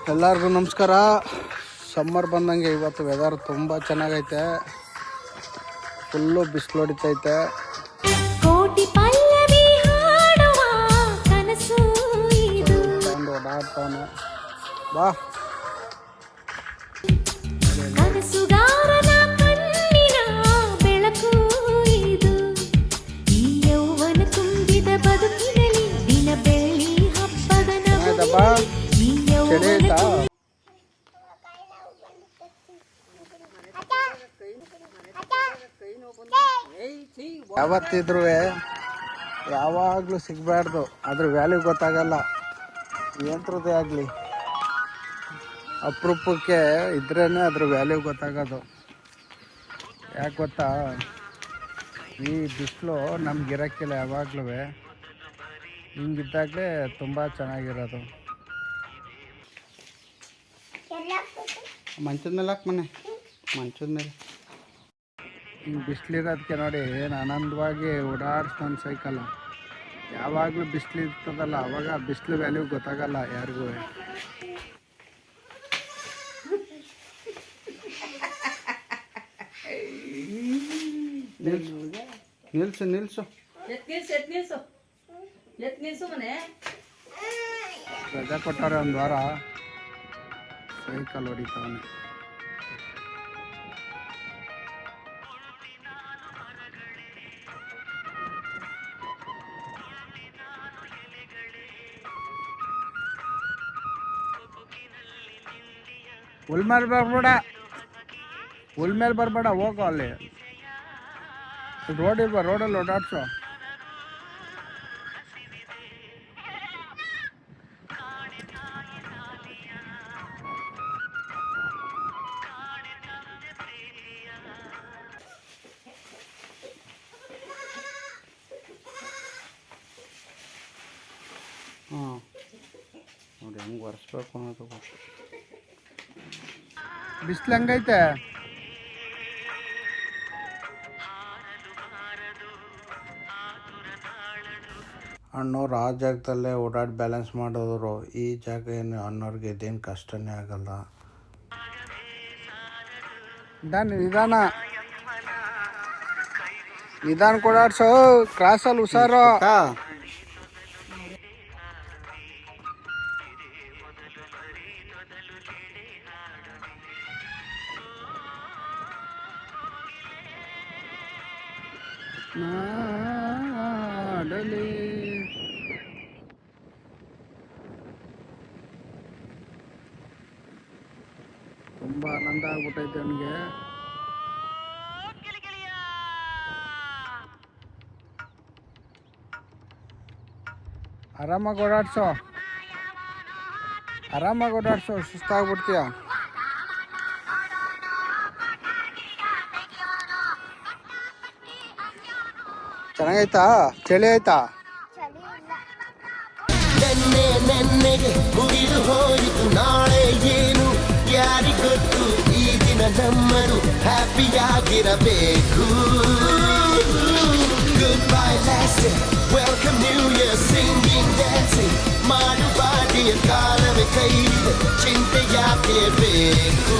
ಎಲ್ಲರಿಗೂ ನಮಸ್ಕಾರ. ಸಮ್ಮರ್ ಬಂದಂಗೆ ಇವತ್ತು ವೆದರ್ ತುಂಬ ಚೆನ್ನಾಗೈತೆ. ಫುಲ್ಲು ಬಿಸಿಲು ಹೊಡಿತೈತೆ. ಓಡಾಡ್ತಾನೆ ಬಾ. ಬಾ ಚಳಿ ಆಯ್ತಾ? ಯಾವತ್ತಿದ್ರು ಯಾವಾಗಲೂ ಸಿಗಬಾರ್ದು, ಅದ್ರ ವ್ಯಾಲ್ಯೂ ಗೊತ್ತಾಗಲ್ಲ. ಯಂತ್ರದೇ ಆಗಲಿ ಅಪರೂಪಕ್ಕೆ ಇದ್ರೇ ಅದ್ರ ವ್ಯಾಲ್ಯೂ ಗೊತ್ತಾಗೋದು. ಯಾಕೆ ಗೊತ್ತಾ, ಈ ಬಿಸಿಲು ನಮ್ಗಿರೋಕ್ಕಿಲ್ಲ. ಯಾವಾಗಲೂ ಹಿಂಗಿದ್ದಾಗಲೇ ತುಂಬ ಚೆನ್ನಾಗಿರೋದು. ಮಂಚದ ಮೇಲೆ ಹಾಕಿ ಮನೆ, ಮಂಚದ ಮೇಲೆ ಹಿಂಗೆ ಬಿಸಿಲಿರೋದಕ್ಕೆ ನೋಡಿ ಏನು ಆನಂದವಾಗಿ ಓಡಾಡಿಸ್ತಾನೆ ಸೈಕಲ್. ಯಾವಾಗಲೂ ಬಿಸಿಲು ಇರ್ತದಲ್ಲ, ಅವಾಗ ಬಿಸಿಲು ವ್ಯಾಲ್ಯೂ ಗೊತ್ತಾಗಲ್ಲ ಯಾರಿಗೂ. ನಿಲ್ಸು ನಿಲ್ಸು ರಜಾ ಕೊಟ್ಟಾರೆ ಒಂದು ವಾರ, ಸೈಕಲ್ ಹೊಡಿತಾವನೆ. ಹುಲ್ ಮೇಲೆ ಬರ್ಬೇಡ, ಹುಲ್ ಮೇಲೆ ಬರಬೇಡ, ಹೋಗು ಅಲ್ಲಿ ರೋಡ್ ಇಲ್ವಾ, ರೋಡಲ್ಲಿ ಓಡಾಡ್ಸು. ಹಾಂ ನೋಡಿ ಹೆಂಗೆ ಒರೆಸ್ಬೇಕು ಅನ್ನೋದು ಗೊತ್ತು. ಬಿಸಿಲು ಹೆಂಗೈತೆ? ಅಣ್ಣವ್ರು ಆ ಜಾಗದಲ್ಲೇ ಓಡಾಡಿ ಬ್ಯಾಲೆನ್ಸ್ ಮಾಡೋರು. ಈ ಜಾಗ ಏನು ಅಣ್ಣವ್ರಿಗೆ ಇದೇನು ಕಷ್ಟನೇ ಆಗಲ್ಲ. ನಿಧಾನ ನಿಧಾನ ಕೊಡಾಡ್ಸೋ, ಕ್ರಾಸಲ್ಲಿ ಹುಷಾರು. ನಾಡಲಿ ತುಂಬ ಆನಂದ ಆಗ್ಬಿಟ್ಟೈತೆ ಅವನಿಗೆ. ಆರಾಮಾಗಿ ಓಡಾಡ್ಸೋ, ಆರಾಮಾಗಿ ಓಡಾಡ್ಸೋ, ಸುಸ್ತಾಗ್ಬಿಡ್ತೀಯ. ಚೆನ್ನಾಗೈತಾ? ಚಳಿ ಆಯ್ತಾ? ನೆನ್ನೆಗೆ ಮುಗಿದು ಹೋಯಿತು, ನಾಳೆ ಏನು ಯಾರಿಗೊತ್ತು. ಈ ದಿನ ನಮ್ಮರು ಹ್ಯಾಪಿಯಾಗಿರಬೇಕು. Good bye last welcome new year, singing dancing ಮಾಡು ಬಾಡಿಯ ಕಾಲವೇ ಕೈಲಿದೆ, ಚಿಂತೆ ಯಾಕೆ ಬೇಕು.